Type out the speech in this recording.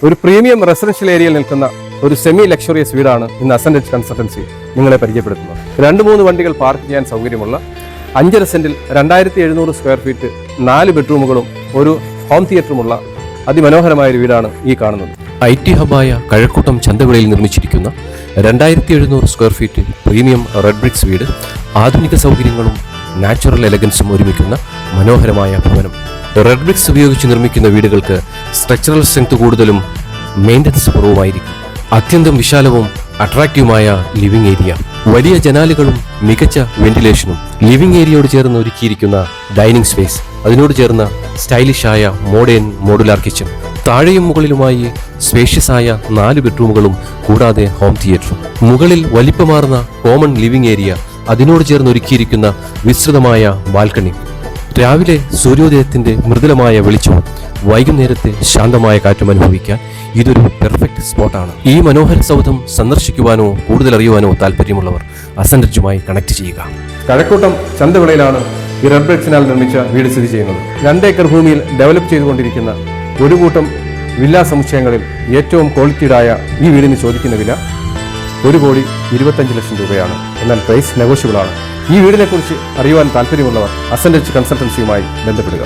ഒരു premium residential ഏരിയയിൽ നിൽക്കുന്ന ഒരു സെമി ലക്ഷറിയസ് വീടാണ് ഇന്ന് അസൻഡഡ് കൺസൾട്ടൻസി നിങ്ങളെ പരിചയപ്പെടുത്തുന്നത്. 2-3 വണ്ടികൾ പാർക്ക് ചെയ്യാൻ സൗകര്യമുള്ള 5.5 സെന്റിൽ 2700 സ്ക്വയർ ഫീറ്റ് 4 ബെഡ്റൂമുകളും ഒരു ഹോം തിയേറ്ററുമുള്ള അതിമനോഹരമായ ഒരു വീടാണ് ഈ കാണുന്നത്. IT ഹബായ കഴക്കൂട്ടം ചന്തവിളയിൽ നിർമ്മിച്ചിരിക്കുന്ന 2700 square feet premium red BRICS വീട് ആധുനിക സൗകര്യങ്ങളും നാച്ചുറൽ എലഗൻസും ഒരുമിക്കുന്ന മനോഹരമായ ഭവനം. റെഡ് ബ്രിക്സ് ഉപയോഗിച്ച് നിർമ്മിക്കുന്ന വീടുകൾക്ക് സ്ട്രക്ചറൽ സ്ട്രെങ്ത് കൂടുതലും മെയിൻ്റനൻസ് കുറവുമായിരിക്കും. അത്യന്തം വിശാലവും അട്രാക്റ്റീവുമായ ലിവിംഗ് ഏരിയ, വലിയ ജനാലുകളും മികച്ച വെന്റിലേഷനും, ലിവിംഗ് ഏരിയയോട് ചേർന്ന് ഒരുക്കിയിരിക്കുന്ന ഡൈനിങ് സ്പേസ്, അതിനോട് ചേർന്ന സ്റ്റൈലിഷായ മോഡേൺ മോഡുലാർ കിച്ചൺ, താഴെയും മുകളിലുമായി സ്പേഷ്യസ് ആയ 4 ബെഡ്റൂമുകളും കൂടാതെ ഹോം തിയേറ്ററും, മുകളിൽ വലിപ്പമാർന്ന കോമൺ ലിവിംഗ് ഏരിയ, അതിനോട് ചേർന്ന് ഒരുക്കിയിരിക്കുന്ന വിസ്തൃതമായ ബാൽക്കണി, രാവിലെ സൂര്യോദയത്തിന്റെ മൃദുലമായ വെളിച്ചവും വൈകുന്നേരത്തെ ശാന്തമായ കാറ്റും അനുഭവിക്കാൻ ഇതൊരു പെർഫെക്റ്റ് സ്പോട്ടാണ്. ഈ മനോഹര സൗധം സന്ദർശിക്കുവാനോ കൂടുതൽ അറിയുവാനോ താല്പര്യമുള്ളവർ അസൻഡഡുമായി കണക്ട് ചെയ്യുക. കഴക്കൂട്ടം ചന്തവിളയിലാണ് ഈ റെഡ് ബ്രിക്സിനാൽ നിർമ്മിച്ച വീട് സ്ഥിതി ചെയ്യുന്നത്. 2 ഏക്കർ ഭൂമിയിൽ ഡെവലപ്പ് ചെയ്തുകൊണ്ടിരിക്കുന്ന ഒരു കൂട്ടം വില്ലാ സമുച്ചയങ്ങളിൽ ഏറ്റവും ക്വാളിറ്റിയുടായ ഈ വീടിന് ചോദിക്കുന്ന വില 1,25,00,000 രൂപയാണ്. എന്നാൽ പ്രൈസ് നെഗോഷ്യബിൾ ആണ്. ഈ വീടിനെക്കുറിച്ച് അറിയുവാൻ താല്പര്യമുള്ളവർ അസൻഡഡ് കൺസൾട്ടൻസിയുമായി ബന്ധപ്പെടുക.